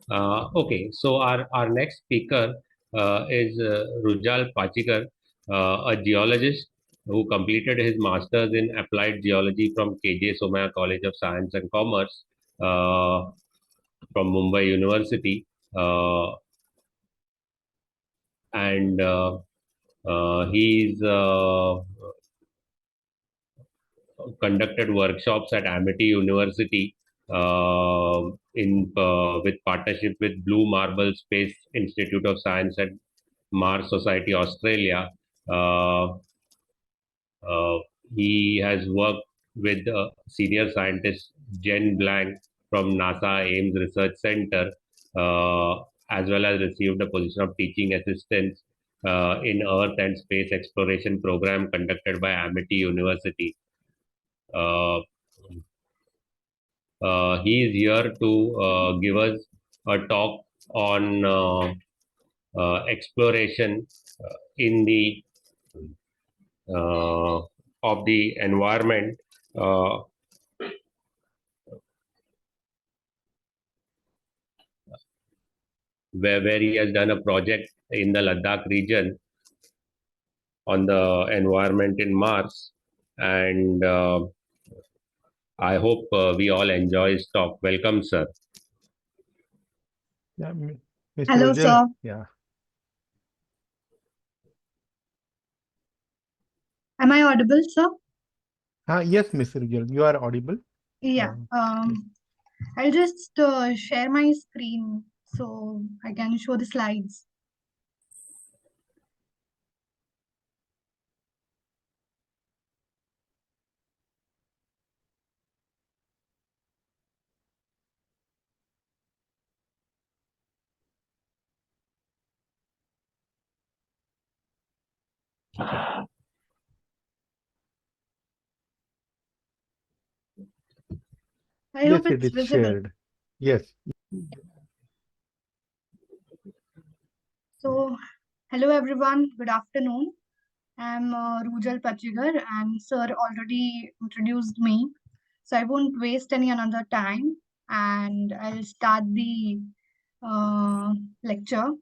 Okay, so our next speaker is Rujal Pachchigar, a geologist who completed his master's in applied geology from KJ Somaya College of Science and Commerce from Mumbai University, and he's conducted workshops at Amity University in with partnership with Blue Marble Space Institute of Science at Mars Society, Australia. Uh, uh, he has worked with senior scientist Jen Blank from NASA Ames Research Center, as well as received the position of teaching assistant in Earth and Space Exploration program conducted by Amity University. Uh, he is here to give us a talk on exploration in the uh, of the environment, uh, where he has done a project in the Ladakh region on the environment in Mars. And I hope we all enjoy his talk. Welcome, sir. Yeah, Mr. Hello, Rujal. sir. Yeah. Am I audible, sir? Yes, Mr. Rujal, you are audible. Yeah. Yes. I'll just share my screen so I can show the slides. I Yes, hope it it's is visible. shared. Yes. So, hello everyone. Good afternoon. I'm Rujal Pachchigar, and sir already introduced me. So I won't waste any another time, and I'll start the lecture.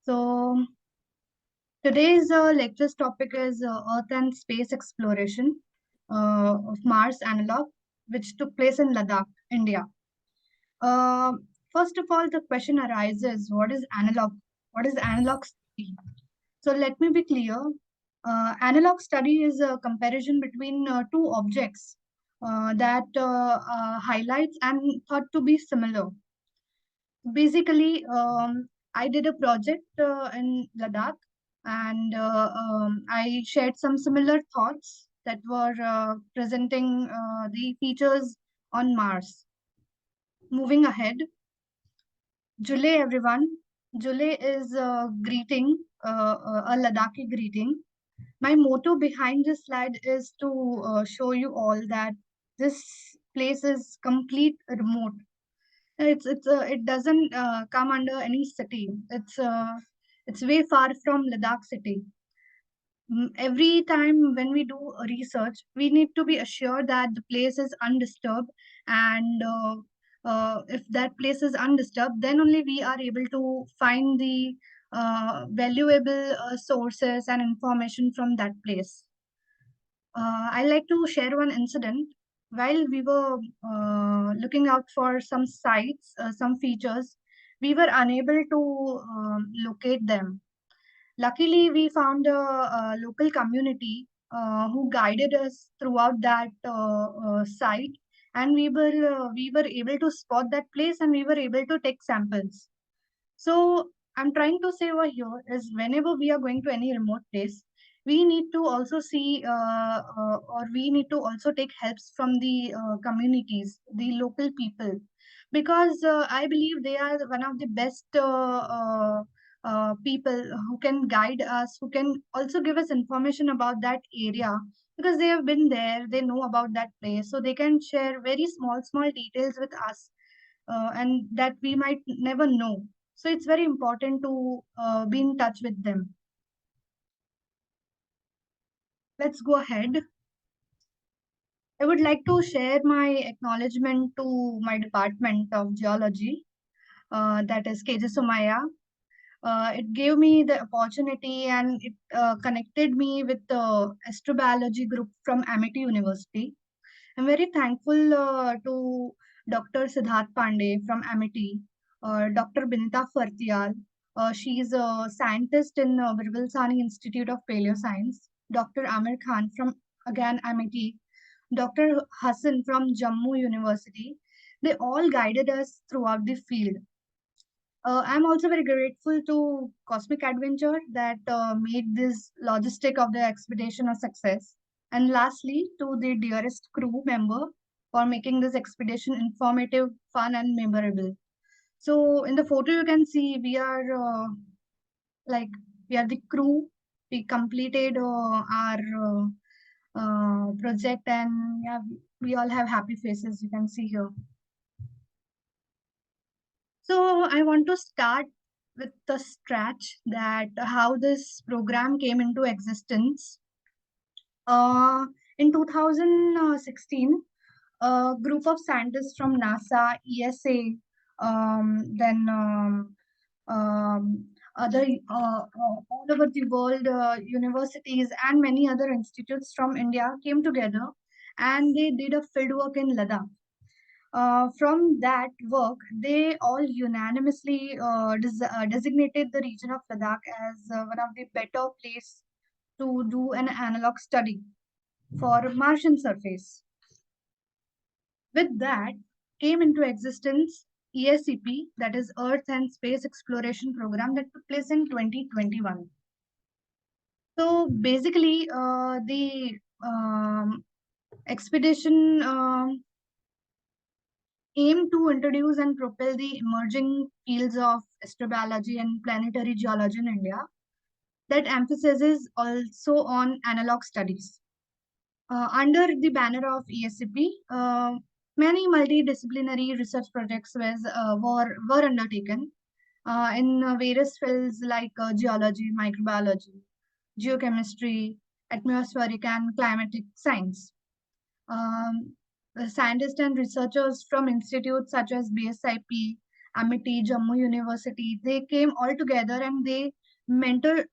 So today's lecture's topic is Earth and Space Exploration of Mars Analog, which took place in Ladakh, India. Uh, First of all, the question arises, what is analog? What is analog study? So let me be clear. Analog study is a comparison between two objects that highlights and thought to be similar. Basically, I did a project in Ladakh, and I shared some similar thoughts that were presenting the features on Mars. Moving ahead, Jule everyone. Jule is a greeting, a Ladakhi greeting. My motto behind this slide is to show you all that this place is complete remote. It doesn't come under any city. It's way far from Ladakh city. Every time when we do a research, we need to be assured that the place is undisturbed, and if that place is undisturbed, then only we are able to find the valuable sources and information from that place. I like to share one incident. While we were looking out for some sites, some features, we were unable to locate them. Luckily, we found a local community who guided us throughout that site, and we were able to spot that place, and we were able to take samples. So I'm trying to say over here is whenever we are going to any remote place, we need to also see or we need to also take helps from the communities, the local people, because I believe they are one of the best people who can guide us, who can also give us information about that area, because they have been there, they know about that place, so they can share very small details with us, and that we might never know. So it's very important to be in touch with them. Let's go ahead. I would like to share my acknowledgement to my department of geology. that is KJ Somaya. It gave me the opportunity and it connected me with the astrobiology group from Amity University. I'm very thankful to Dr. Siddharth Pandey from Amity, Dr. Binita Fartial. She is a scientist in Virbalsani Institute of Paleoscience. Dr. Amir Khan from again Amity, Dr. Hassan from Jammu University. They all guided us throughout the field. I'm also very grateful to Cosmic Adventure that made this logistic of the expedition a success. And lastly, to the dearest crew member for making this expedition informative, fun, and memorable. So in the photo, you can see we are like we are the crew. We completed our project, and yeah, we all have happy faces. You can see here. So I want to start with the stretch that how this program came into existence. Uh, in 2016, a group of scientists from NASA, ESA, then other all over the world, universities and many other institutes from India came together and they did a fieldwork in Ladakh. From that work, they all unanimously designated the region of Ladakh as one of the better place to do an analog study for Martian surface. With that came into existence ESCP, that is Earth and Space Exploration Program that took place in 2021. So basically, the expedition aim to introduce and propel the emerging fields of astrobiology and planetary geology in India that emphasizes also on analog studies. Under the banner of ESCP, many multidisciplinary research projects were undertaken in various fields like geology, microbiology, geochemistry, atmospheric and climatic science. The scientists and researchers from institutes such as BSIP, Amity, Jammu University, they came all together and they mentor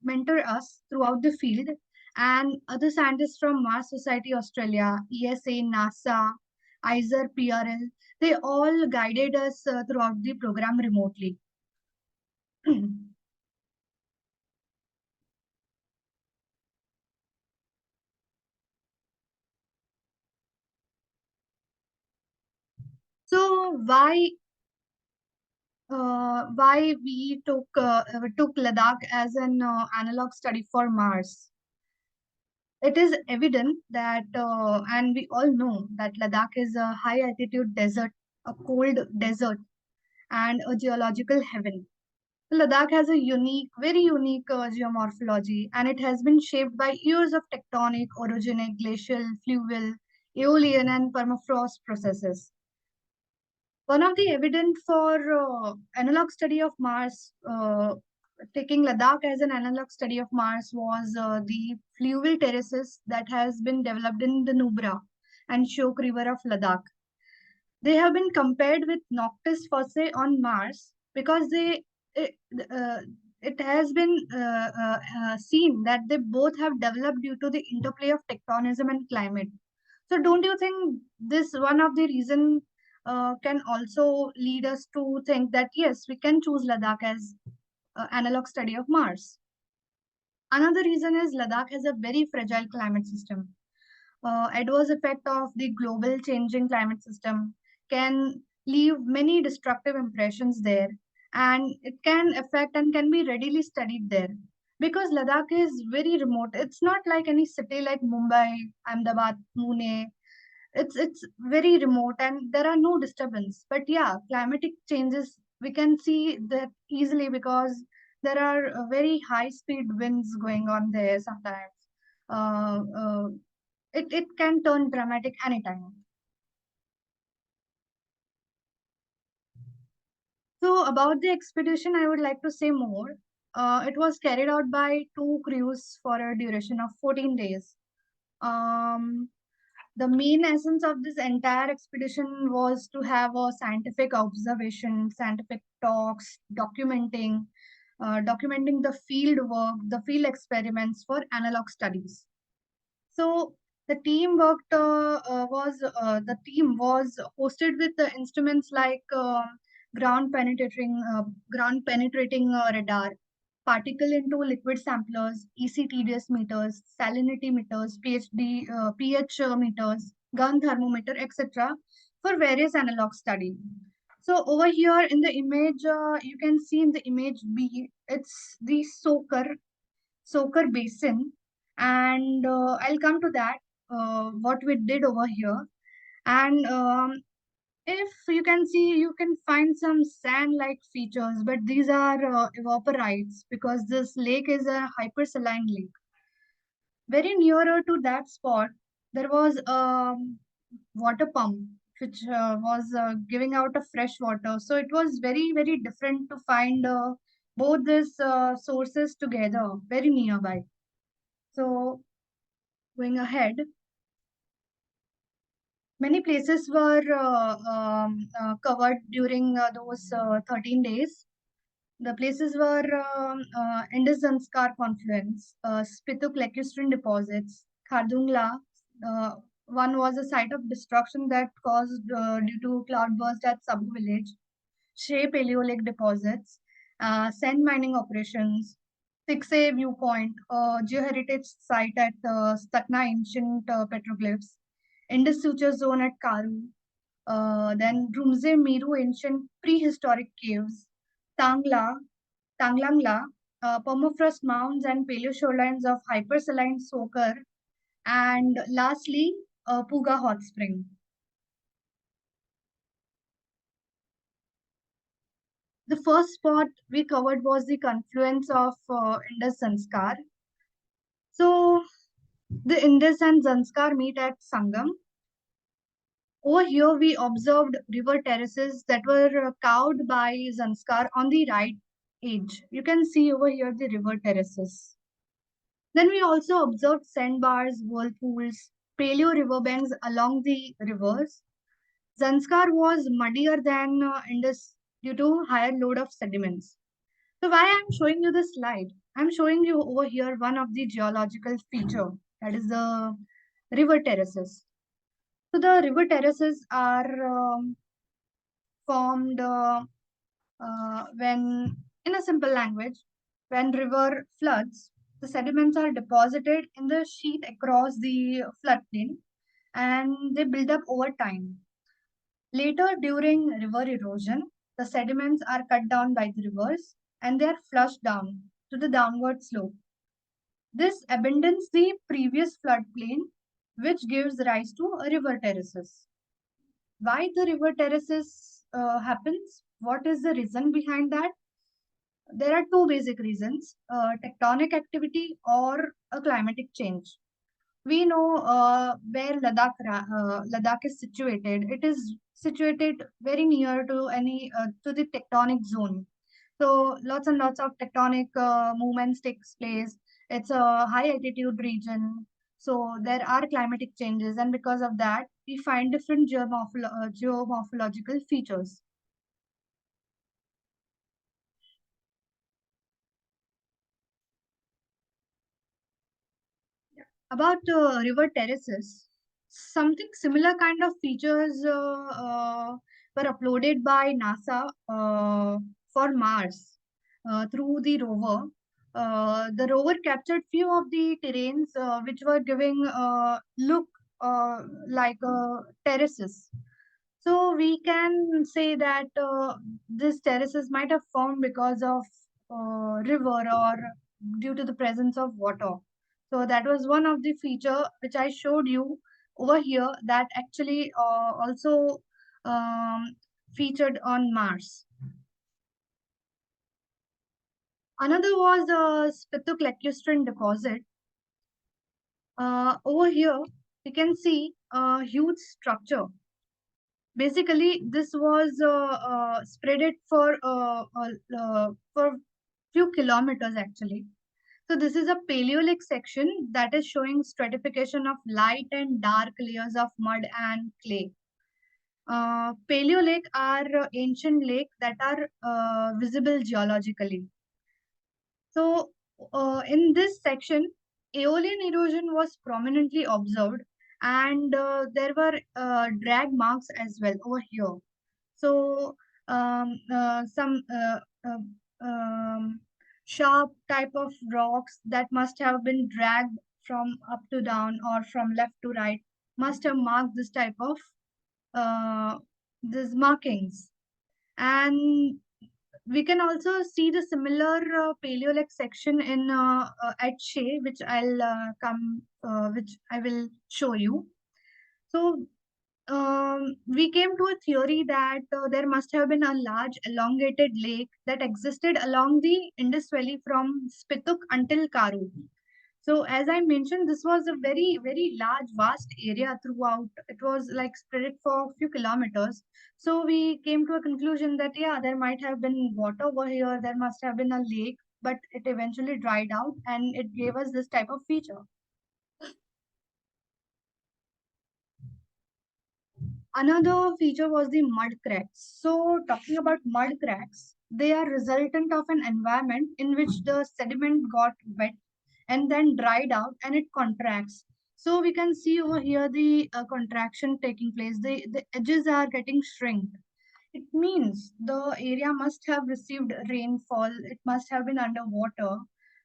us throughout the field. And other scientists from Mars Society Australia, ESA, NASA, ISER, PRL, they all guided us throughout the program remotely. So why we took Ladakh as an analog study for Mars? It is evident that, and we all know that Ladakh is a high altitude desert, a cold desert, and a geological heaven. Ladakh has a very unique geomorphology, and it has been shaped by years of tectonic, orogenic, glacial, fluvial, aeolian, and permafrost processes. One of the evidence for analog study of Mars, taking Ladakh as an analog study of Mars was the fluvial terraces that has been developed in the Nubra and Shyok River of Ladakh. They have been compared with Noctis fossae on Mars because it, uh, it has been seen that they both have developed due to the interplay of tectonism and climate. So don't you think this one of the reason can also lead us to think that yes, we can choose Ladakh as analog study of Mars. Another reason is Ladakh has a very fragile climate system. Adverse effect of the global changing climate system can leave many destructive impressions there, and it can affect and can be readily studied there. Because Ladakh is very remote. It's not like any city like Mumbai, Ahmedabad, Pune. It's very remote and there are no disturbance. But yeah, climatic changes we can see that easily because there are very high speed winds going on there sometimes. Uh, uh, it can turn dramatic anytime. So about the expedition, I would like to say more. It was carried out by two crews for a duration of 14 days. Um, The main essence of this entire expedition was to have a scientific observation, scientific talks, documenting the field work, the field experiments for analog studies. So the team was hosted with the instruments like ground penetrating radar, particle into liquid samplers, ECTDS meters, salinity meters, pH meters, gun thermometer, etc. for various analog study. So over here in the image, you can see in the image B, it's the soaker basin, and I'll come to that, what we did over here. And if you can see, you can find some sand-like features, but these are evaporites because this lake is a hypersaline lake. Very nearer to that spot, there was a water pump which was giving out a fresh water. So it was very, very different to find both these sources together, very nearby. So going ahead, many places were covered during those 13 days. The places were Indus-Zanskar confluence, Spituk-Lacustrine deposits, Khardungla. One was a site of destruction that caused due to cloudburst at Sabu village. Shea Paleolithic deposits, sand mining operations, 6A viewpoint, geoheritage site at Statna ancient petroglyphs, Indus suture zone at Karu, then Rumze Miru ancient prehistoric caves, Tangla, Tanglangla, permafrost mounds and paleo shorelines of hypersaline Soker, and lastly, Puga hot spring. The first spot we covered was the confluence of Indus Zanskar. So the Indus and Zanskar meet at Sangam. Over here, we observed river terraces that were carved by Zanskar on the right edge. You can see over here the river terraces. Then we also observed sandbars, whirlpools, paleo riverbanks along the rivers. Zanskar was muddier than Indus due to higher load of sediments. So why I'm showing you this slide? I'm showing you over here one of the geological feature, that is the river terraces. So the river terraces are formed when, in a simple language, when river floods, the sediments are deposited in the sheet across the floodplain and they build up over time. Later, during river erosion, the sediments are cut down by the rivers and they are flushed down to the downward slope. This abandons the previous floodplain, which gives rise to river terraces. Why the river terraces happens? What is the reason behind that? There are two basic reasons, tectonic activity or a climatic change. We know where Ladakh is situated. It is situated very near to to the tectonic zone. So lots and lots of tectonic movements takes place. It's a high altitude region. So there are climatic changes, and because of that, we find different geomorphological features. About river terraces, something similar kind of features were uploaded by NASA for Mars through the rover. The rover captured few of the terrains which were giving look like terraces. So we can say that these terraces might have formed because of river or due to the presence of water. So that was one of the feature which I showed you over here that actually also um, featured on Mars. Another was the Spituk-Lacustrine deposit. Over here, you can see a huge structure. Basically, this was spread it for few kilometers actually. So this is a Paleolithic section that is showing stratification of light and dark layers of mud and clay. Paleolithic are ancient lakes that are visible geologically. So in this section, aeolian erosion was prominently observed, and there were drag marks as well over here. So some sharp type of rocks that must have been dragged from up to down or from left to right must have marked this type of these markings. And we can also see the similar Paleolithic section in at Shea, which which I will show you. So we came to a theory that there must have been a large elongated lake that existed along the Indus Valley from Spituk until Karu. So as I mentioned, this was a very, very large, vast area throughout. It was like spread for a few kilometers. So we came to a conclusion that, yeah, there might have been water over here. There must have been a lake, but it eventually dried out and it gave us this type of feature. Another feature was the mud cracks. So talking about mud cracks, they are resultant of an environment in which the sediment got wet and then dried out and it contracts. So we can see over here the contraction taking place. The edges are getting shrinked. It means the area must have received rainfall. It must have been underwater.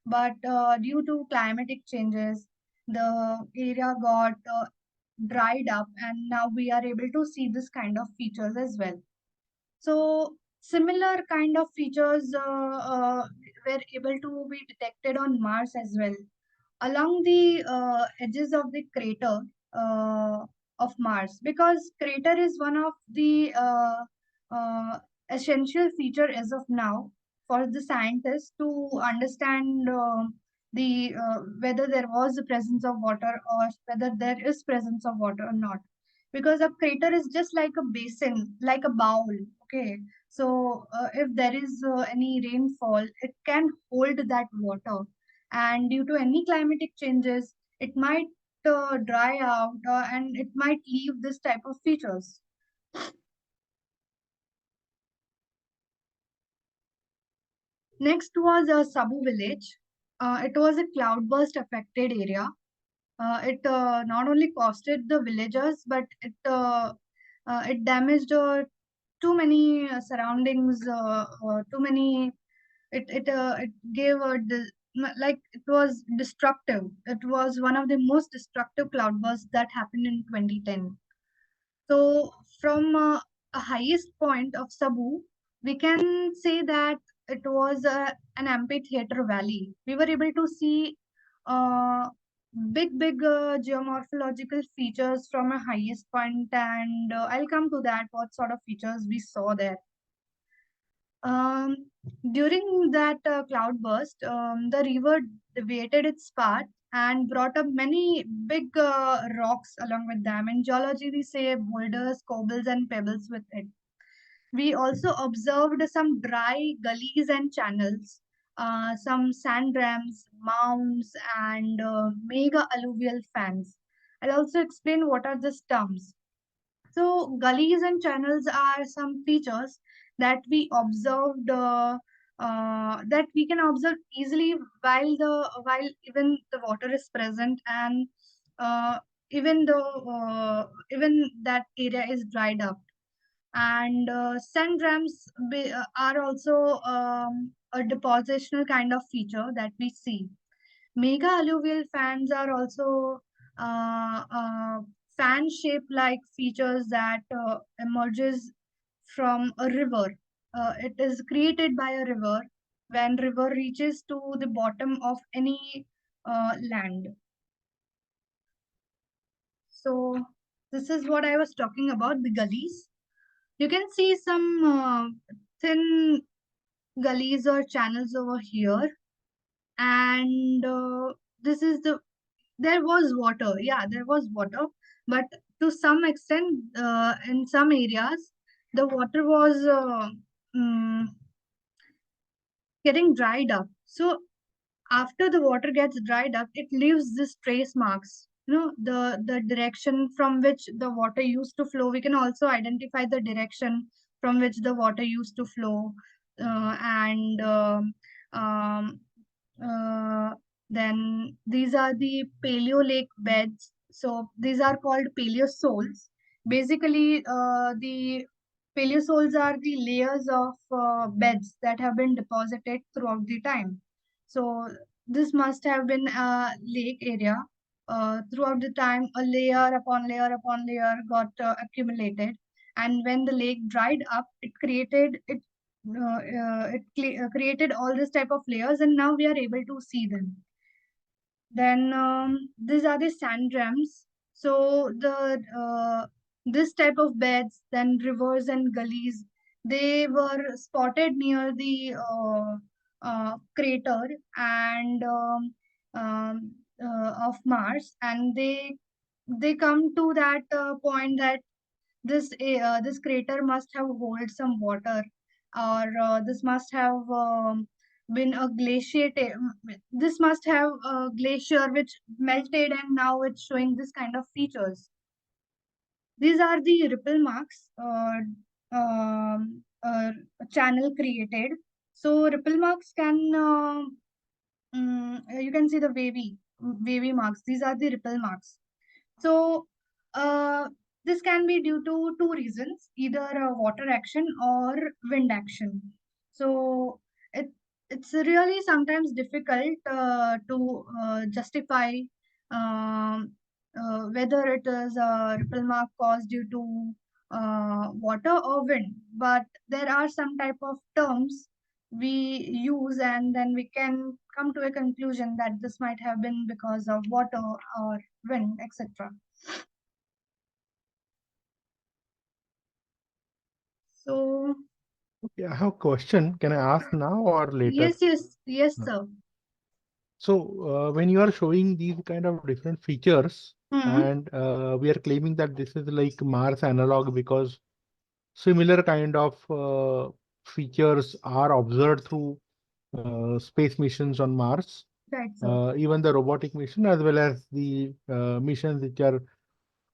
But due to climatic changes, the area got dried up and now we are able to see this kind of features as well. So similar kind of features were able to be detected on Mars as well. Along the edges of the crater of Mars, because crater is one of the uh, essential feature as of now for the scientists to understand the whether there was a presence of water or whether there is presence of water or not. Because a crater is just like a basin, like a bowl. Okay, so if there is any rainfall, it can hold that water, and due to any climatic changes it might dry out and it might leave this type of features. Next was Sabu village. It was a cloudburst affected area. It not only costed the villagers, but it damaged too many surroundings, too many. It gave like it was destructive. It was one of the most destructive cloudbursts that happened in 2010. So from a highest point of Sabu, we can say that it was an amphitheater valley. We were able to see uh, big geomorphological features from a highest point, and I'll come to that, what sort of features we saw there. Um, During that cloudburst, the river deviated its path and brought up many big rocks along with them. In geology, we say boulders, cobbles, and pebbles with it. We also observed some dry gullies and channels, some sand rams, mounds, and mega alluvial fans. I'll also explain what are the terms. So gullies and channels are some features that we observed that we can observe easily while even the water is present, and uh, even that area is dried up. And sand rams are also a depositional kind of feature that we see. Mega alluvial fans are also fan-shaped like features that emerges from a river. It is created by a river when river reaches to the bottom of any land. So this is what I was talking about, the gullies. You can see some thin gullies or channels over here, and this is there was water. Yeah, there was water, but to some extent, in some areas, the water was mm, getting dried up. So after the water gets dried up, it leaves this trace marks. The direction from which the water used to flow. We can also identify the direction from which the water used to flow, and um, uh, then these are the paleo lake beds. So these are called paleosols. Basically, the paleosols are the layers of beds that have been deposited throughout the time. So this must have been a lake area. Throughout the time, a layer upon layer upon layer got accumulated, and when the lake dried up, it created all this type of layers, and now we are able to see them. Then these are the sand drums. So the this type of beds, then rivers and gullies, they were spotted near the crater and of Mars, and they come to that point that this crater must have hold some water, or this must have been a glaciated. This must have a glacier which melted, and now it's showing this kind of features. These are the ripple marks, channel created. So ripple marks can you can see the wavy marks. These are the ripple marks. So, uh, this can be due to two reasons, either water action or wind action. So, it's really sometimes difficult to justify um, whether it is a ripple mark caused due to water or wind. But there are some type of terms we use, and then we can come to a conclusion that this might have been because of water or wind, etc. So, Okay, I have a question. Can I ask now or later? yes, Uh, sir. So, when you are showing these kind of different features, Hmm. and we are claiming that this is like Mars analog because similar kind of features are observed through space missions on Mars, Right, sir. even the robotic mission as well as the missions which are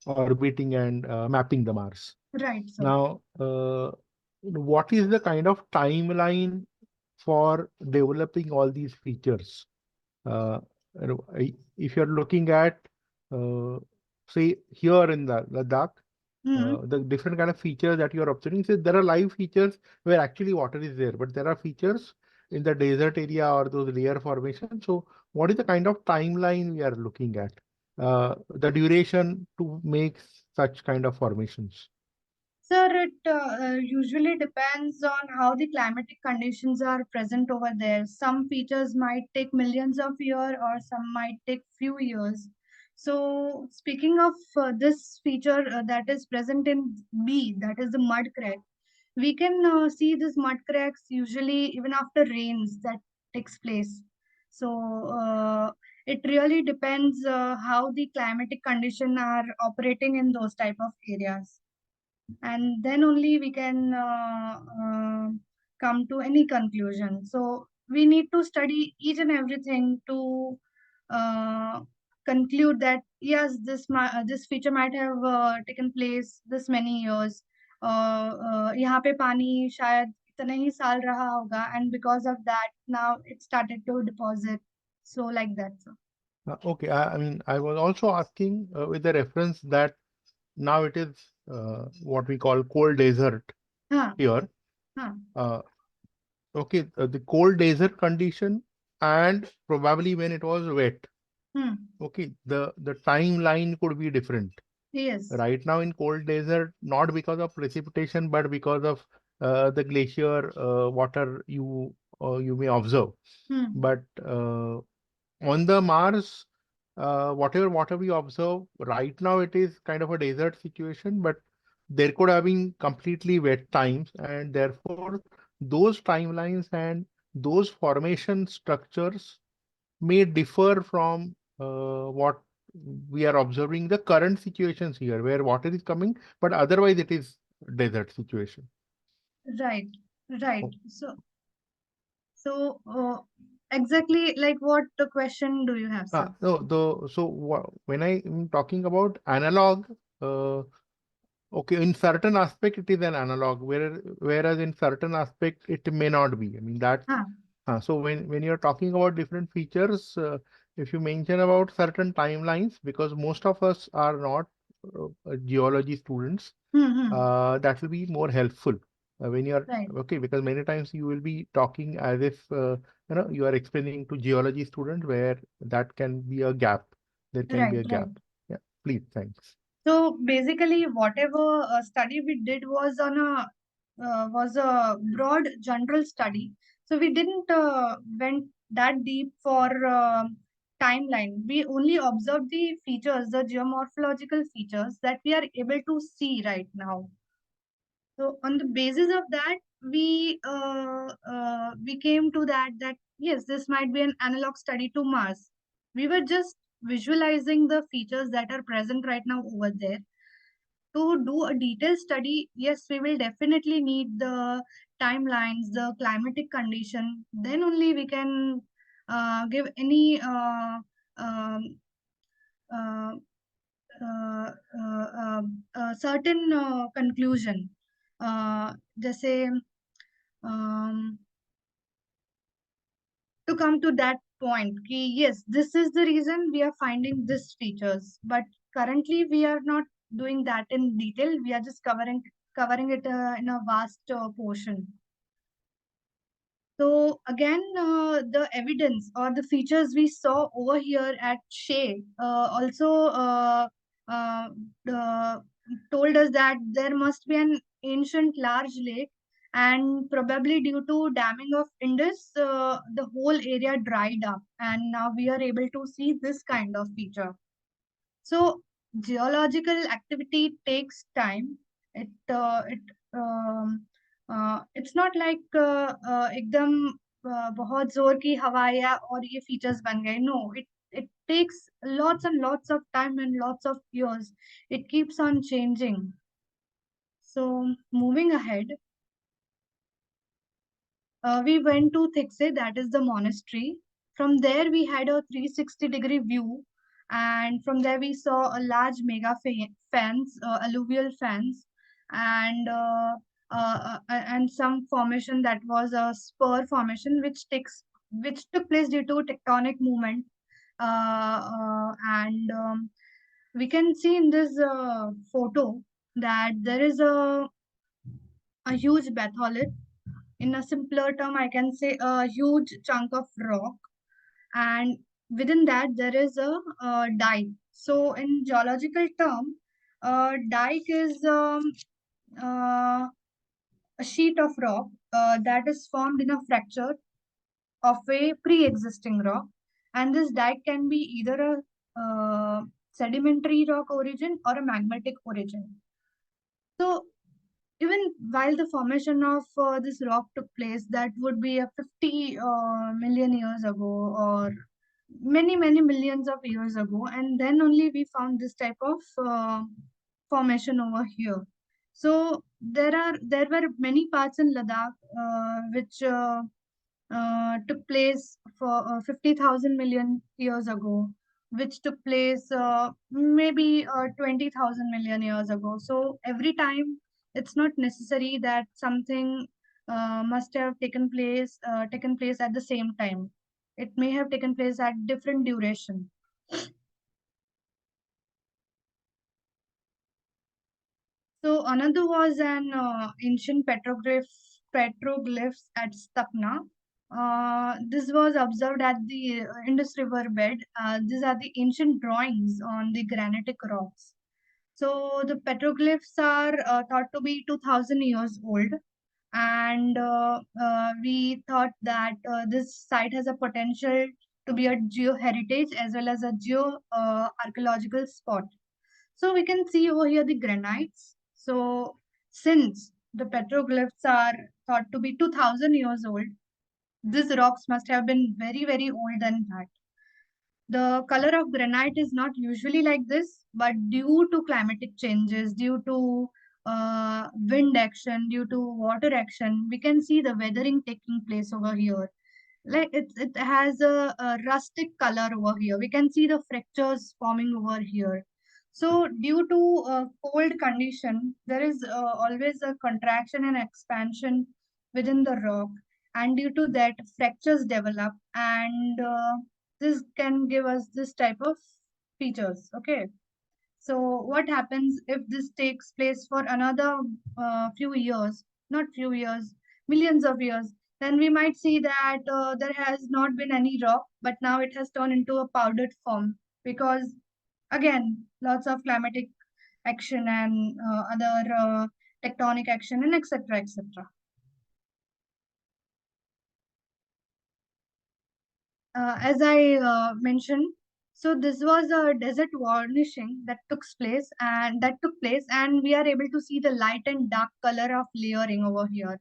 orbiting and mapping the Mars. Right, sir. Now, what is the kind of timeline for developing all these features? Uh, if you're looking at, uh, say, here in the Ladakh, Hmm. the different kind of features that you're observing, so there are live features where actually water is there, but there are features in the desert area or those layer formations. So, what is the kind of timeline we are looking at? The duration to make such kind of formations? Sir, it usually depends on how the climatic conditions are present over there. Some features might take millions of years, or some might take few years. So, speaking of this feature that is present in B, that is the mud crack, we can see this mud cracks usually even after rains that takes place. So, it really depends how the climatic condition are operating in those type of areas, and then only we can come to any conclusion. So we need to study each and everything to uh, conclude that yes, this feature might have taken place this many years. यहाँ पे पानी शायद इतना ही साल रहा होगा, and because of that now it started to deposit. So like that. So Okay, I mean, I was also asking with the reference that now it is what we call cold desert huh, here. huh, Uh, okay, the cold desert condition and probably when it was wet. hmm, Okay, the timeline could be different. yes, Right now in cold desert, not because of precipitation, but because of the glacier water you may observe. hmm, But on the Mars, whatever water we observe right now, it is kind of a desert situation, but there could have been completely wet times, and therefore those timelines and those formation structures may differ from what we are observing the current situations here, where water is coming, but otherwise it is desert situation. right, right. Oh, So exactly like what the question do you have, sir? No, when I am talking about analog, uh, okay, in certain aspect it is an analog, whereas in certain aspect it may not be. I mean that. Huh. So when you're talking about different features, if you mention about certain timelines, because most of us are not geology students, Hmm. that will be more helpful when you're Right, okay. Because many times you will be talking as if you are explaining to geology student where that can be a gap. There can be right, a right. gap. Yeah, please, thanks. So basically, whatever study we did was a broad general study. So we didn't went that deep for timeline. We only observed the features, the geomorphological features that we are able to see right now. So on the basis of that, we came to that yes, this might be an analog study to Mars. We were just visualizing the features that are present right now over there. To do a detailed study, yes, we will definitely need the timelines, the climatic condition. Then only we can give any um, uh, certain conclusion. जैसे um, to come to that point, कि yes, this is the reason we are finding these features. But currently, we are not doing that in detail. We are just covering it in a vast portion. So again, the evidence or the features we saw over here at Shea also uh, uh, told us that there must be an ancient large lake, and probably due to damming of Indus, the whole area dried up, and now we are able to see this kind of feature. So geological activity takes time. It it's not like एकदम बहुत जोर की हवा आया और ये features बन गए. No, it takes lots and lots of time and lots of years. It keeps on changing. So moving ahead, we went to Thiksey, that is the monastery. From there, we had a 360-degree view, and from there we saw a large mega fans, alluvial fans, and some formation that was a spur formation, which took place due to tectonic movement, and we can see in this photo that there is a huge batholith. In a simpler term, I can say a huge chunk of rock, and within that there is a dike. So in geological term, dike is uh, a sheet of rock that is formed in a fracture of a pre-existing rock, and this dike can be either a sedimentary rock origin or a magmatic origin. So even while the formation of this rock took place, that would be a 50 million years ago, or many millions of years ago, and then only we found this type of formation over here. So there were many parts in Ladakh which took place for 50,000 million years ago, which took place maybe 20,000 million years ago. So every time, it's not necessary that something must have taken place at the same time. It may have taken place at different duration. So another was an ancient petroglyphs at Stapna. This was observed at the Indus River bed. These are the ancient drawings on the granitic rocks. So the petroglyphs are thought to be 2000 years old, and we thought that this site has a potential to be a geoheritage as well as a geo archaeological spot. So we can see over here the granites. So since the petroglyphs are thought to be 2000 years old, these rocks must have been very old than that. The color of granite is not usually like this, but due to climatic changes, due to wind action, due to water action, we can see the weathering taking place over here. like it has a rustic color over here. We can see the fractures forming over here. So due to cold condition, there is always a contraction and expansion within the rock, and due to that, fractures develop, and this can give us this type of features. Okay. So what happens if this takes place for another few years, not few years, millions of years, then we might see that there has not been any rock, but now it has turned into a powdered form because, again, lots of climatic action and other tectonic action and etc. etc. As I mentioned, so this was a desert varnishing that took place, and we are able to see the light and dark color of layering over here.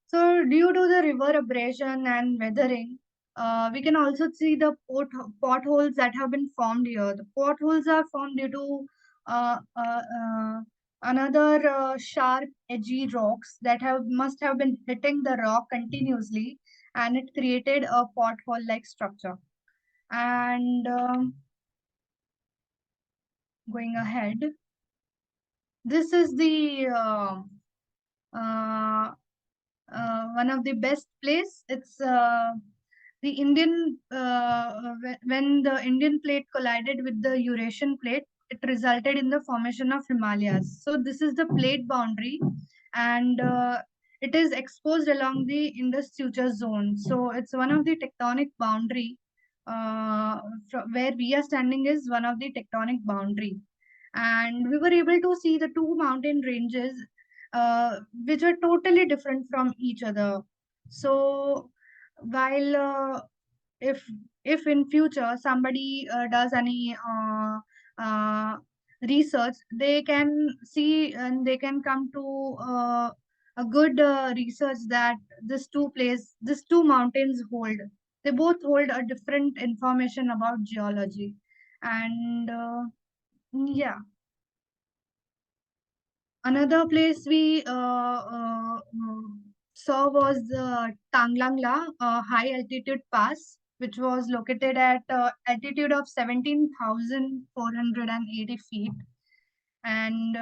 So due to the river abrasion and weathering, we can also see the potholes that have been formed here. The potholes are formed due to another sharp, edgy rocks that have must have been hitting the rock continuously, and it created a pothole-like structure. And going ahead, this is the uh, one of the best place. It's the Indian when the Indian plate collided with the Eurasian plate, it resulted in the formation of Himalayas. So this is the plate boundary, and it is exposed along the Indus Future zone. So it's one of the tectonic boundary. Where we are standing is one of the tectonic boundary, and we were able to see the two mountain ranges which are totally different from each other. So while if if in future somebody does any research, they can see and they can come to a good research that these two mountains hold. They both hold a different information about geology, and yeah. Another place we saw was Tanglangla, a high altitude pass, which was located at altitude of 17,480 feet. And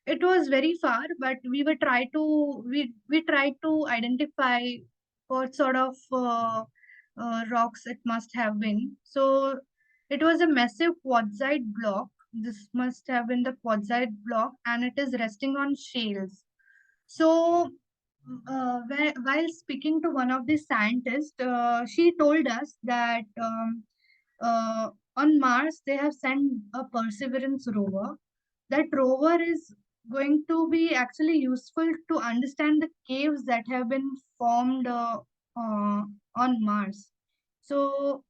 it was very far, but we tried to identify what sort of rocks it must have been. So it was a massive quartzite block. This must have been the quartzite block, and it is resting on shales. So while speaking to one of the scientists, she told us that on Mars they have sent a Perseverance rover. That rover is going to be actually useful to understand the caves that have been formed on Mars. So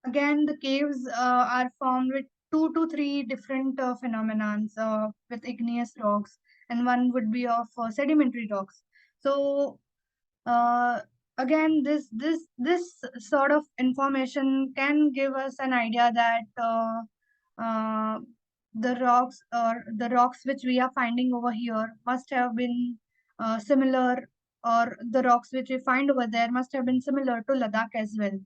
again, the caves are formed with two to three different phenomenons with igneous rocks, and one would be of sedimentary rocks. So uh, again, this sort of information can give us an idea that uh, the rocks which we are finding over here must have been similar, or the rocks which we find over there must have been similar to Ladakh as well.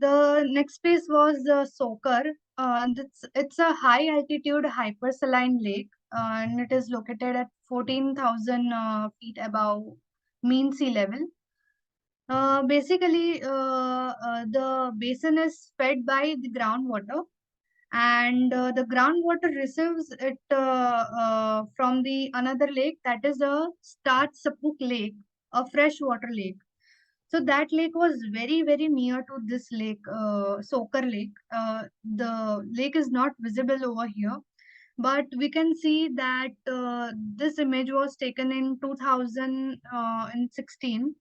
The next place was Sokar. It's a high altitude hypersaline lake, and it is located at 14,000 feet above mean sea level. Basically, the basin is fed by the groundwater, and the groundwater receives it from the another lake, that is a Stat Sapuk Lake, a freshwater lake. So that lake was very, very near to this lake, Sokar Lake. The lake is not visible over here, but we can see that this image was taken in 2016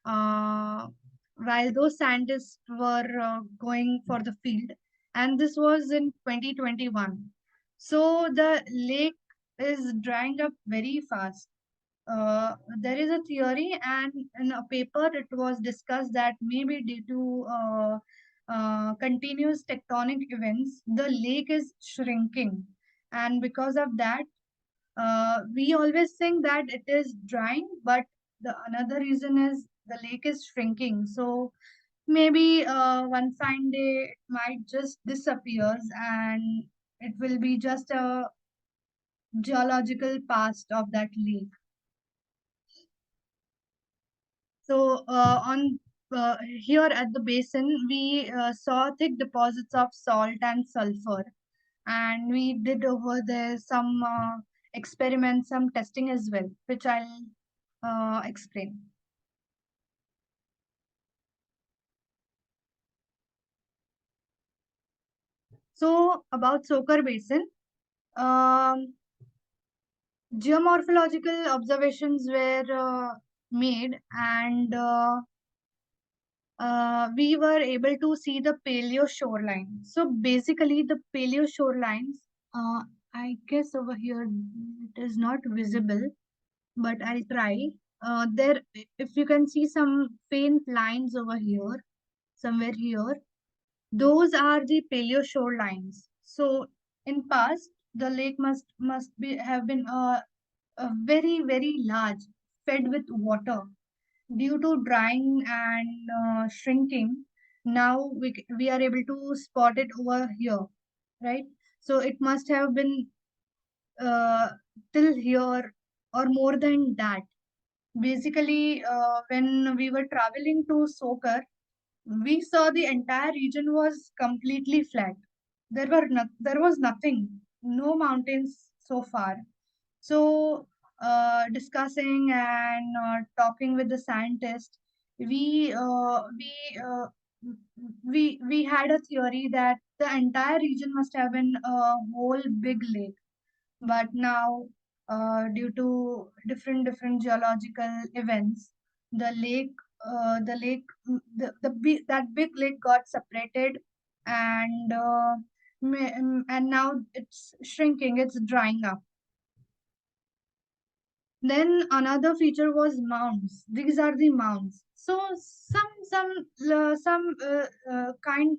uh, while those scientists were going for the field, and this was in 2021. So the lake is drying up very fast. There is a theory, and in a paper it was discussed that maybe due to continuous tectonic events, the lake is shrinking, and because of that, We always think that it is drying, but the another reason is the lake is shrinking. So maybe one fine day it might just disappears and it will be just a geological past of that lake. So on here at the basin, we saw thick deposits of salt and sulfur, and we did over there some experiments, some testing as well, which I'll explain. So about Sokar Basin, um, geomorphological observations were made, and we were able to see the paleo shoreline. So basically, the paleo shorelines, I guess over here it is not visible, but I'll try. There, if you can see some faint lines over here, somewhere here, those are the paleo shorelines. So in past, the lake must be have been a very large, fed with water due to drying and shrinking. Now we are able to spot it over here, right? So it must have been uh, till here or more than that. Basically, when we were traveling to Sokar, we saw the entire region was completely flat. There was nothing, no mountains so far. So, discussing and talking with the scientist, we uh, we uh, we had a theory that the entire region must have been a whole big lake. But now, due to different geological events, the lake that big lake got separated, and and now it's shrinking, it's drying up. Then another feature was mounds. These are the mounds. So some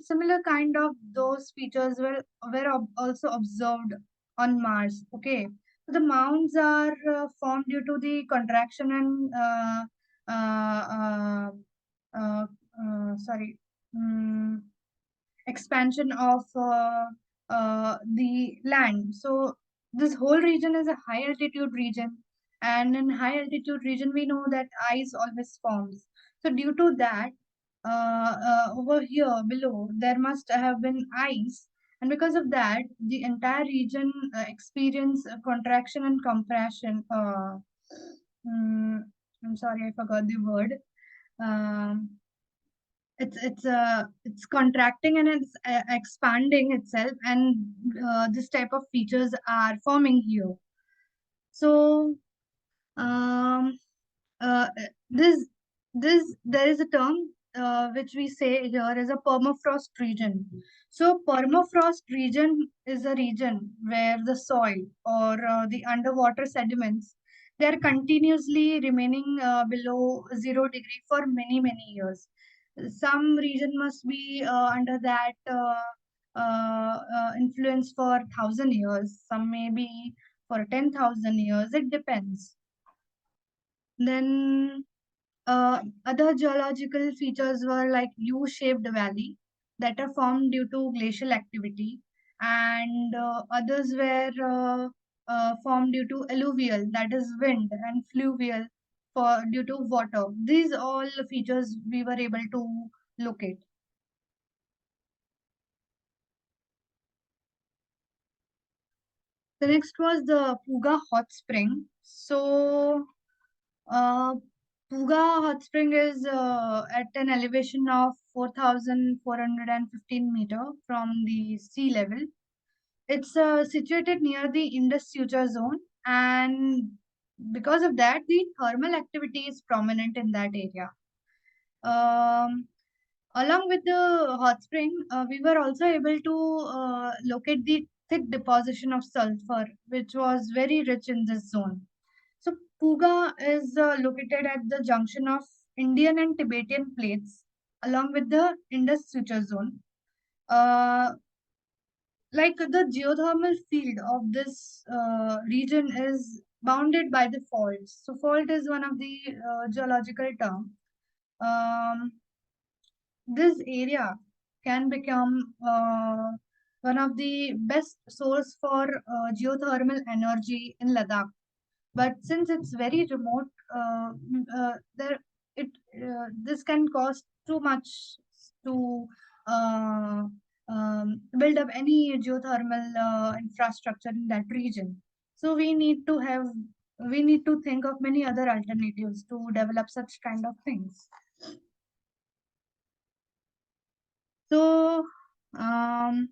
similar kind of those features were also observed on Mars. Okay, so the mounds are formed due to the contraction and uh, uh, uh, sorry. mm expansion of the land. So this whole region is a high altitude region, and in high altitude region we know that ice always forms. So due to that, over here below there must have been ice, and because of that, the entire region experience contraction and compression. Mm, I'm sorry, I forgot the word. Um, it's contracting and it's expanding itself, and this type of features are forming here. So um uh, this there is a term which we say here is a permafrost region. So permafrost region is a region where the soil or the underwater sediments, they are continuously remaining below 0 degree for many years. Some region must be under that influence for 1,000 years. Some may be for 10,000 years. It depends. Then other geological features were like U-shaped valley that are formed due to glacial activity, and others were formed due to alluvial, that is wind, and fluvial for due to water. These all features we were able to locate. The next was the Puga hot spring. So uh, Puga hot spring is at an elevation of 4,415 meter from the sea level. It's situated near the Indus Future Zone, and because of that, the thermal activity is prominent in that area. Um, Along with the hot spring, we were also able to locate the thick deposition of sulfur, which was very rich in this zone. So Puga is located at the junction of Indian and Tibetan plates along with the Indus Future Zone. Uh, like the geothermal field of this region is bounded by the faults. So fault is one of the geological term. Um, this area can become one of the best source for geothermal energy in Ladakh. But since it's very remote, there it this can cost too much to uh, build up any geothermal infrastructure in that region. So we need to think of many other alternatives to develop such kind of things. So um,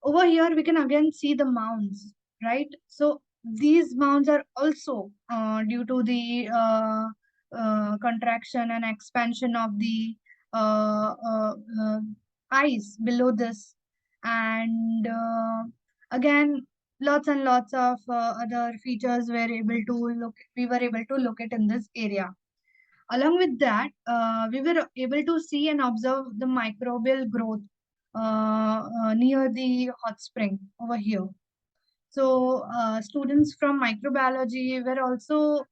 over here we can again see the mounds, right? So these mounds are also due to the contraction and expansion of the uh, uh, uh, ice below this, and again lots and lots of other features we were able to locate in this area. Along with that, we were able to see and observe the microbial growth near the hot spring over here. So, students from microbiology were also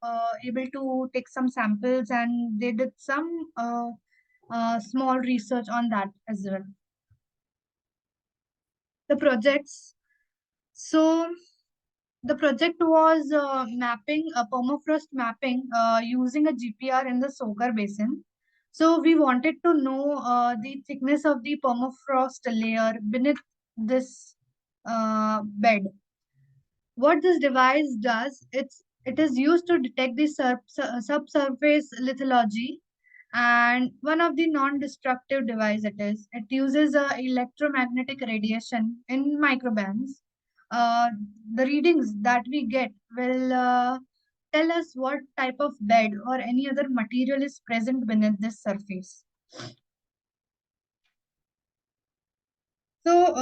able to take some samples and they did some small research on that as well. The projects. So, the project was mapping a permafrost mapping using a GPR in the Sogar Basin. So we wanted to know the thickness of the permafrost layer beneath this bed. What this device does, it is used to detect the subsurface lithology, and one of the non-destructive device it is. It uses electromagnetic radiation in microbands. Uh, the readings that we get will tell us what type of bed or any other material is present beneath this surface. So,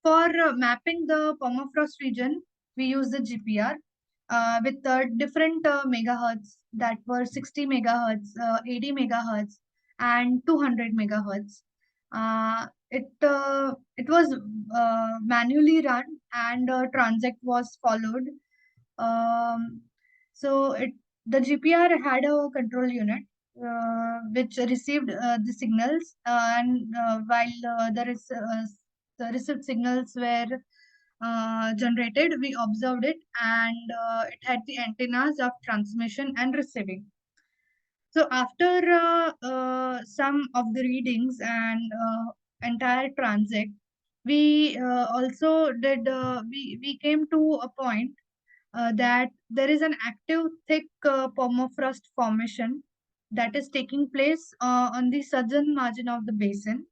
for mapping the permafrost region, we use the GPR with different megahertz that were 60 megahertz, 80 megahertz, and 200 megahertz. It was manually run and transect was followed. Um, so the GPR had a control unit which received the signals, and while the received signals were generated, we observed it, and it had the antennas of transmission and receiving. So after some of the readings and entire transit, we came to a point that there is an active thick permafrost formation that is taking place on the southern margin of the basin,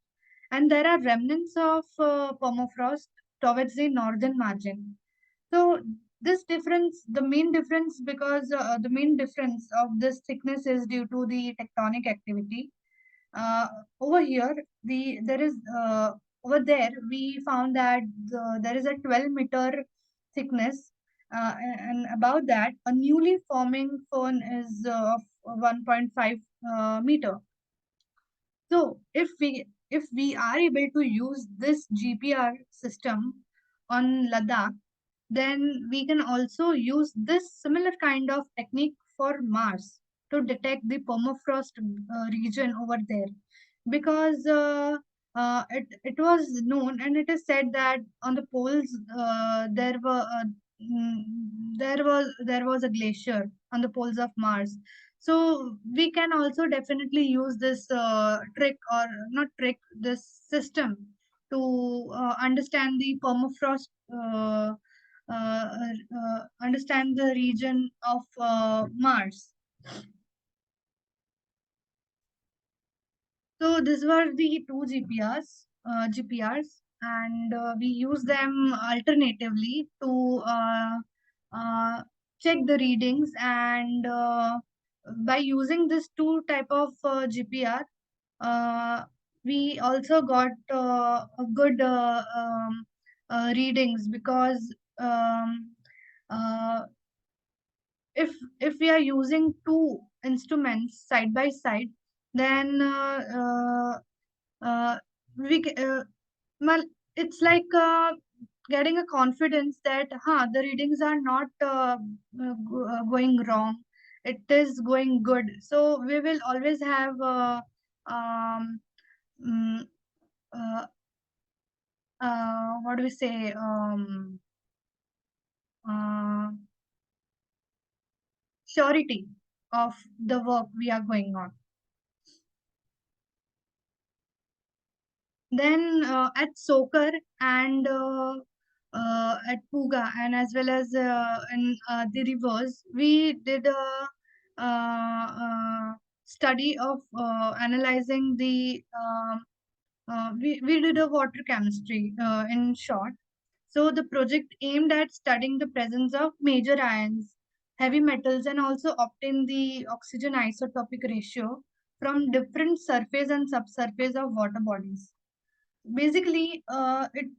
and there are remnants of permafrost towards the northern margin. So this difference, the main difference of this thickness is due to the tectonic activity. Uh, over here, there is over there we found that there is a 12-meter thickness, and about that, a newly forming fern is of 1.5 meter. So if we are able to use this GPR system on Ladakh, then we can also use this similar kind of technique for Mars to detect the permafrost region over there, because it was known and it is said that on the poles mm, there was a glacier on the poles of Mars. So we can also definitely use this trick, or not trick, this system to understand the permafrost, understand the region of Mars. So these were the two GPRs, and we use them alternatively to uh, check the readings. And by using this two type of GPR, we also got a good readings, because uh, if we are using two instruments side by side, then uh, we ca- uh, well, it's like getting a confidence that the readings are not going wrong. It is going good. So we will always have um, mm, uh, what do we say? Uh, Surety of the work we are going on. Then at Sokar and at Puga, and as well as in the rivers, we did a study of analyzing the we did a water chemistry in short. So the project aimed at studying the presence of major ions, heavy metals, and also obtain the oxygen isotopic ratio from different surface and subsurface of water bodies. Basically, uh, it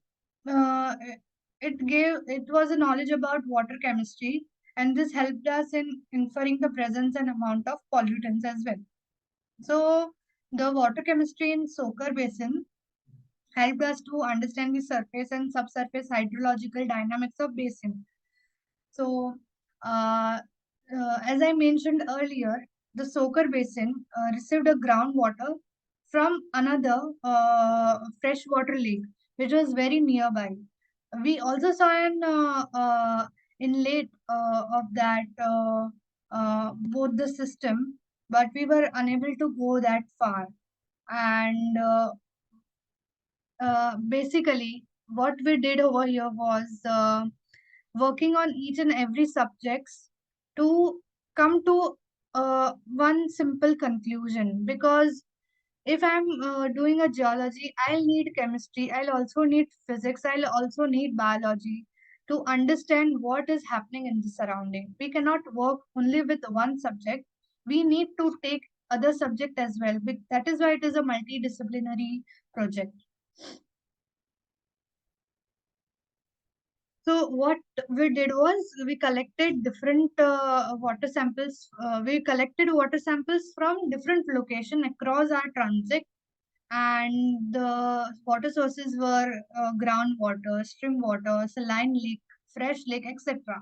was a knowledge about water chemistry, and this helped us in inferring the presence and amount of pollutants as well. So the water chemistry in Sokar Basin helped us to understand the surface and subsurface hydrological dynamics of basin. So, uh, as I mentioned earlier, the Sokar Basin received a groundwater from another freshwater lake, which was very nearby. We also saw an inlet of that both the system, but we were unable to go that far. And basically, what we did over here was working on each and every subjects to come to one simple conclusion. Because if I'm doing a geology, I'll need chemistry, I'll also need physics, I'll also need biology to understand what is happening in the surrounding. We cannot work only with one subject. We need to take other subject as well. That is why it is a multidisciplinary project. So what we did was we collected different water samples. We collected water samples from different location across our transit, and the water sources were groundwater, stream water, saline lake, fresh lake, etc.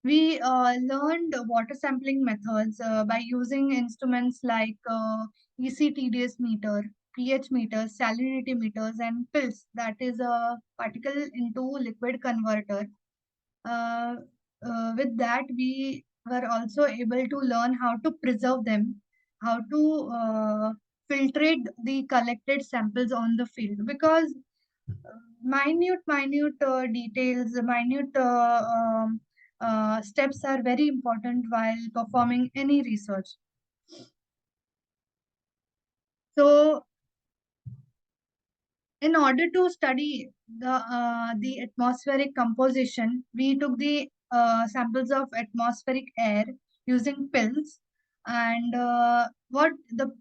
We learned water sampling methods by using instruments like ECTDS meter, pH meters, salinity meters, and pills, that is a particle into liquid converter. uh, with that, we were also able to learn how to preserve them, how to filtrate the collected samples on the field. Because minute details, minute steps are very important while performing any research. So in order to study the atmospheric composition, we took the samples of atmospheric air using pills. And what the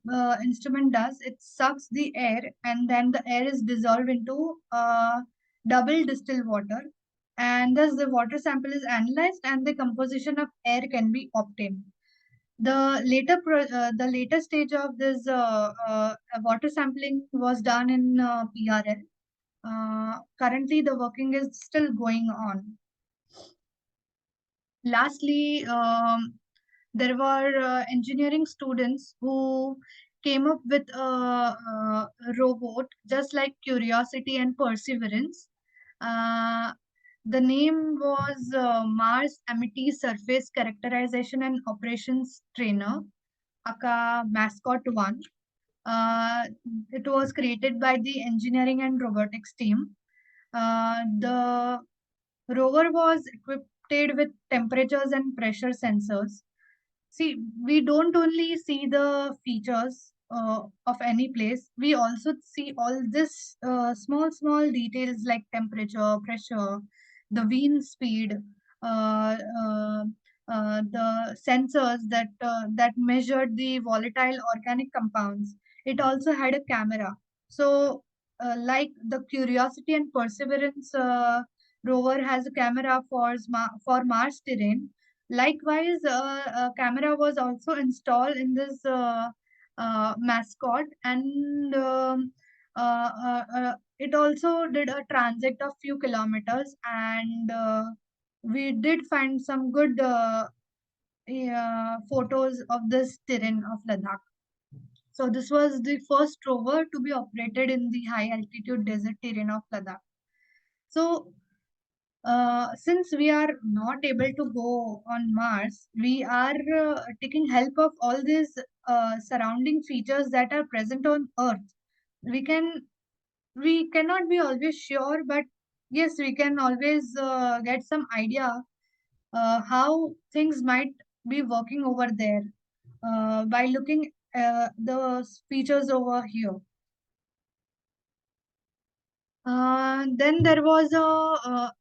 instrument does, it sucks the air, and then the air is dissolved into double distilled water. And thus the water sample is analyzed and the composition of air can be obtained. The later stage of this water sampling was done in PRL. Currently, the working is still going on. Lastly, there were engineering students who came up with a robot just like Curiosity and Perseverance. Uh, the name was Mars Amity Surface Characterization and Operations Trainer, aka Mascot 1. Uh, it was created by the engineering and robotics team. The rover was equipped with temperatures and pressure sensors. See, we don't only see the features of any place, we also see all this small details like temperature, pressure, the wind speed, uh, uh, the sensors that measured the volatile organic compounds. It also had a camera. So, like the Curiosity and Perseverance rover has a camera for Mars terrain. Likewise, a camera was also installed in this mascot, and It also did a transit of few kilometers, and we did find some good photos of this terrain of Ladakh. So this was the first rover to be operated in the high altitude desert terrain of Ladakh. So since we are not able to go on Mars, we are taking help of all these surrounding features that are present on Earth. We cannot be always sure, but yes, we can always get some idea how things might be working over there by looking the features over here. Then there was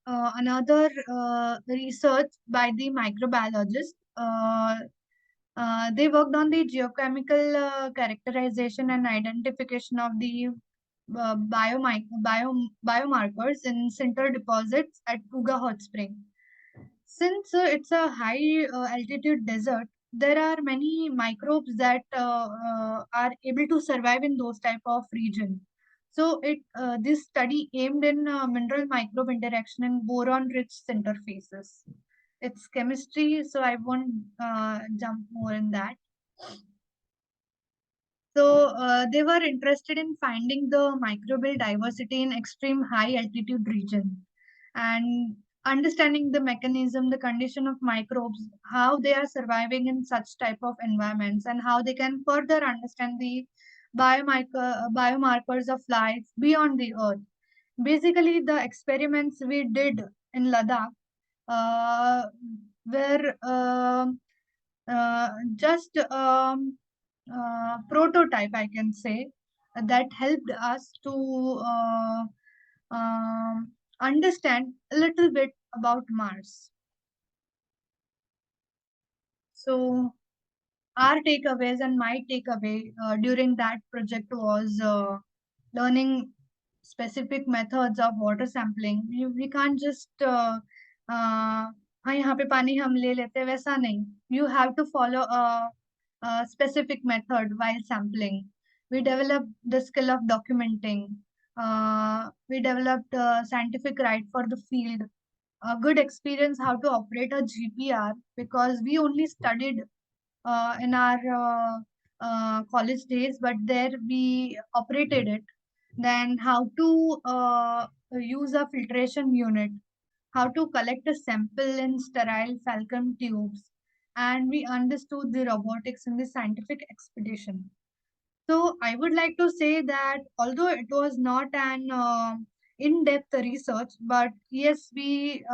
another research by the microbiologist. They worked on the geochemical characterization and identification of the biomarkers in sinter deposits at Puga Hot Spring. Since it's a high altitude desert, there are many microbes that are able to survive in those type of region. So this study aimed in mineral microbe interaction in boron-rich interfaces. It's chemistry, so I won't jump more in that. So they were interested in finding the microbial diversity in extreme high altitude region and understanding the mechanism, the condition of microbes, how they are surviving in such type of environments, and how they can further understand the biomarkers of life beyond the earth. Basically, the experiments we did in Ladakh uh, were just prototype, I can say, that helped us to understand a little bit about Mars. So our takeaways and my takeaway during that project was learning specific methods of water sampling. We can't just हाँ यहाँ पे पानी हम ले लेते हैं, वैसा नहीं. You have to follow a specific method while sampling. We developed the skill of documenting. We developed scientific right for the field. A good experience how to operate a GPR, because we only studied in our college days, but there we operated it. Then how to use a filtration unit, how to collect a sample in sterile Falcon tubes, and we understood the robotics in the scientific expedition. So I would like to say that although it was not an in-depth research, but yes, we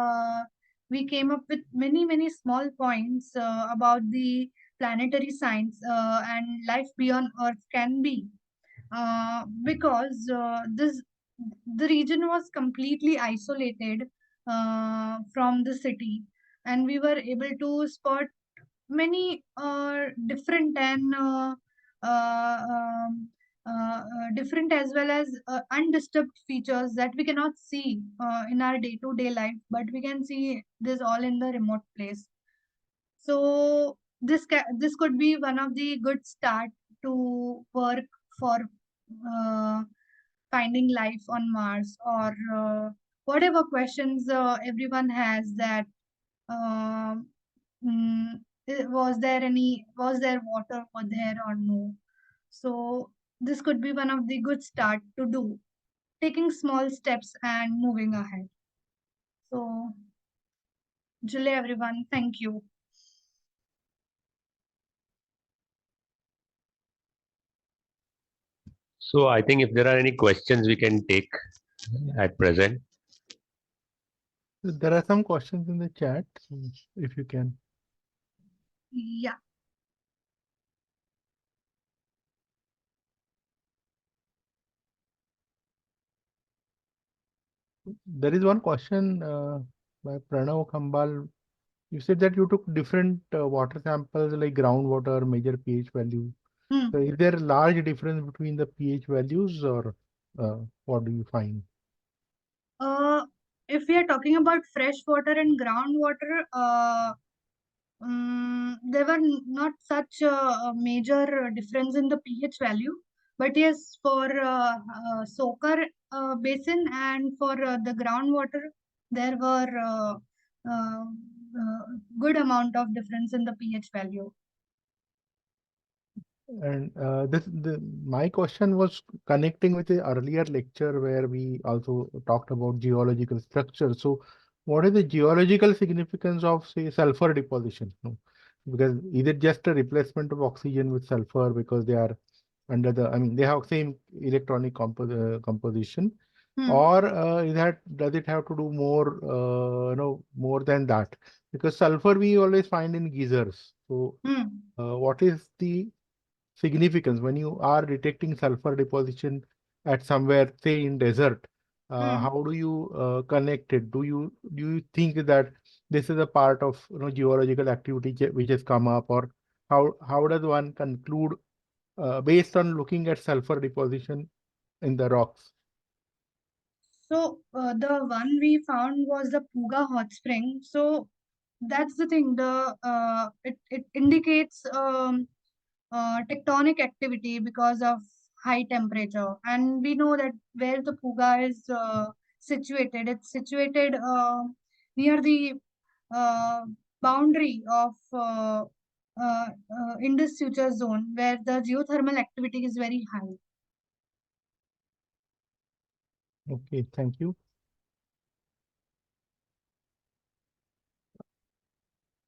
came up with many small points about the planetary science and life beyond Earth can be, because this the region was completely isolated from the city, and we were able to spot many different and different as well as undisturbed features that we cannot see in our day-to-day life, but we can see this all in the remote place. So this could be one of the good start to work for uh, finding life on Mars, or whatever questions everyone has that um, mm, was there water over there or no? So this could be one of the good start to do, taking small steps and moving ahead. So Julie, everyone, thank you. So I think if there are any questions we can take at present. There are some questions in the chat, so if you can. Yeah. There is one question by Pranav Khambal. You said that you took different water samples like groundwater, major pH value. So is there a large difference between the pH values, or what do you find? If we are talking about fresh water and groundwater, there were not such a major difference in the pH value, But yes, for Sokar basin and for the groundwater, there were good amount of difference in the pH value. And my question was connecting with the earlier lecture where we also talked about geological structure. So, what is the geological significance of, say, sulfur deposition? No? Because is it just a replacement of oxygen with sulfur because they are under the, I mean, they have same electronic composition, or does it have to do more, more than that? Because sulfur we always find in geysers. So, what is the significance when you are detecting sulfur deposition at somewhere, say in desert? How do you connect it? Do you think that this is a part of geological activity which has come up, or how does one conclude based on looking at sulfur deposition in the rocks? So the one we found was the Puga hot spring. So that's the thing. It indicates tectonic activity because of high temperature, and we know that where the Puga is situated, it's situated near the uh, boundary of Indus Future Zone, where the geothermal activity is very high. Okay, thank you.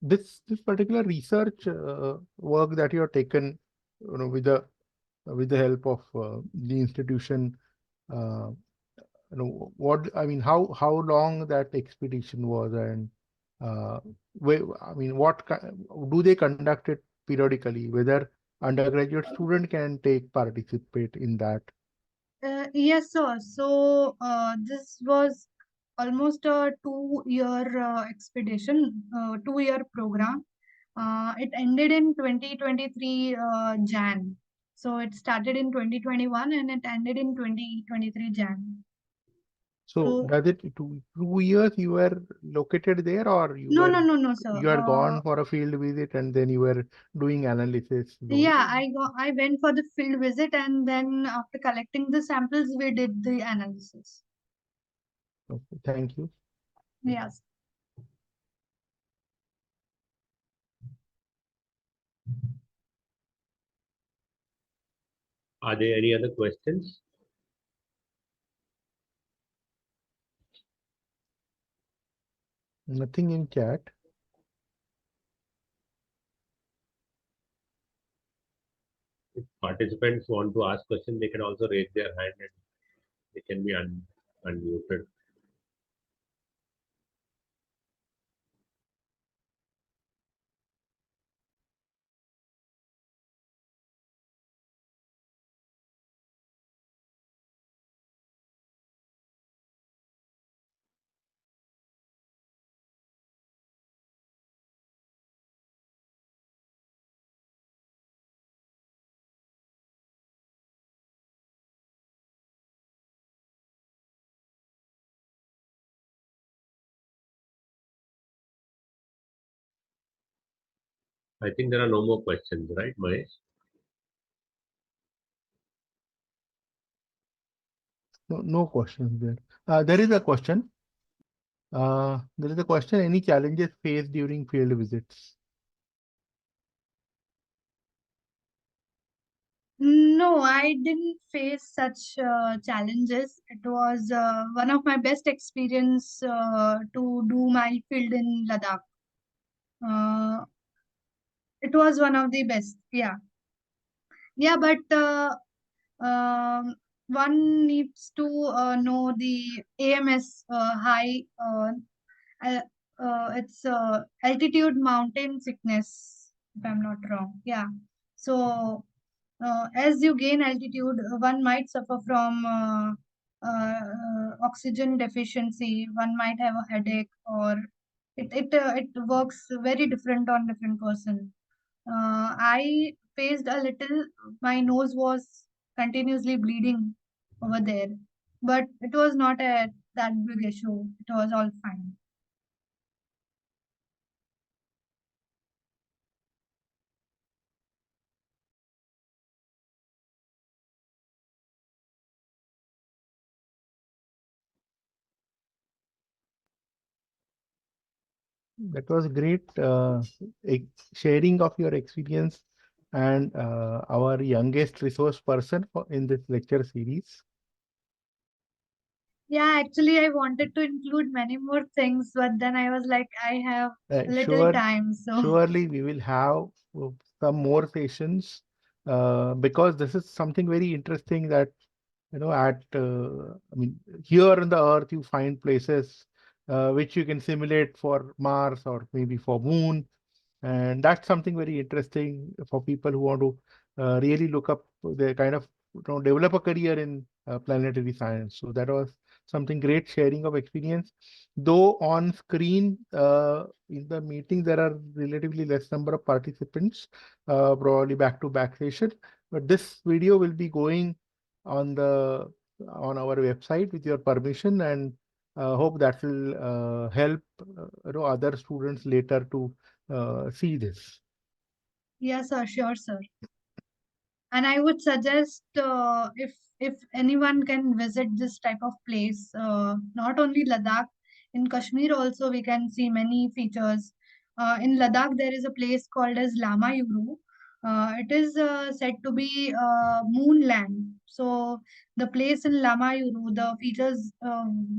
This particular research work that you have taken, with the help of the institution, uh, what I mean, how long that expedition was, and I mean, do they conduct it periodically? Whether undergraduate student can participate in that? Yes, sir. So this was almost a 2 year expedition, 2 year program. It ended in 2023 Jan. So it started in 2021 and it ended in 2023 Jan. So So does it 2 years you were located there, or no, sir. you had gone for a field visit and then you were doing analysis? No. Yeah, I went for the field visit, and then after collecting the samples, we did the analysis. Okay, thank you. Yes. Are there any other questions? Nothing in chat. If participants want to ask questions, they can also raise their hand and they can be unmuted. I think there are no more questions, right, Mahesh? No questions there. There is a question. Any challenges faced during field visits? No, I didn't face such challenges. It was one of my best experience to do my field in Ladakh. Uh, it was one of the best. Yeah, yeah, but one needs to know the AMS high. Uh, it's altitude mountain sickness, if I'm not wrong. Yeah. So as you gain altitude, one might suffer from oxygen deficiency. One might have a headache, or it works very different on different person. I faced a little. My nose was continuously bleeding over there, but it was not a that big issue. It was all fine. That was great sharing of your experience and our youngest resource person in this lecture series. Yeah, actually, I wanted to include many more things, but then I was like, I have little Sure, time, so surely we will have some more sessions because this is something very interesting that I mean, here on the Earth you find places which you can simulate for Mars or maybe for Moon, and that's something very interesting for people who want to really look up the kind of develop a career in planetary science. So that was something great sharing of experience. Though on screen in the meeting there are relatively less number of participants, probably back to back session, but this video will be going on the on our website with your permission, and hope that will help other students later to see this. yes, sir, sure, sir. And I would suggest if anyone can visit this type of place, not only Ladakh, in Kashmir also we can see many features. In Ladakh there is a place called as Lama Yuru. It is said to be moonland. So the place in Lama Yuru, the features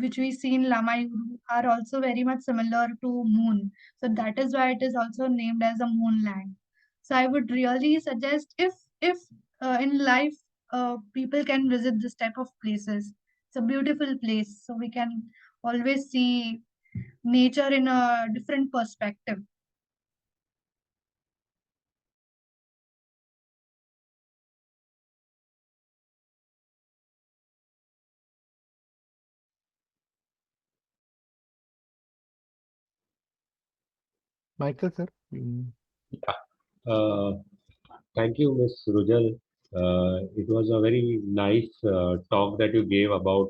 which we see in Lama Yuru are also very much similar to moon. So that is why it is also named as a moonland. So I would really suggest if in life people can visit this type of places. It's a beautiful place, so we can always see nature in a different perspective. Michael, sir. Uh, Thank you, Ms. Rujal. It was a very nice talk that you gave about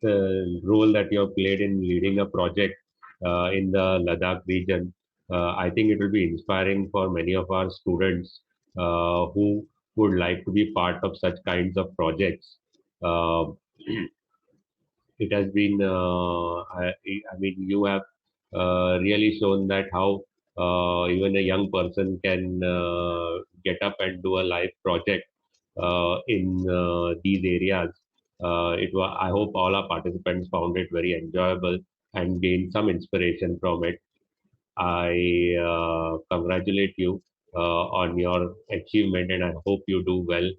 the role that you have played in leading a project in the Ladakh region. I think it will be inspiring for many of our students who would like to be part of such kinds of projects. Uh, it has been, I mean, you have really shown that how even a young person can get up and do a live project in these areas. I hope all our participants found it very enjoyable and gained some inspiration from it. I congratulate you on your achievement, and I hope you do well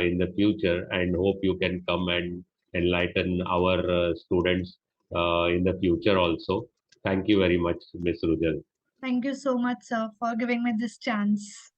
in the future, and hope you can come and enlighten our students in the future also. Thank you very much, Ms. Rujal. Thank you so much, sir, for giving me this chance.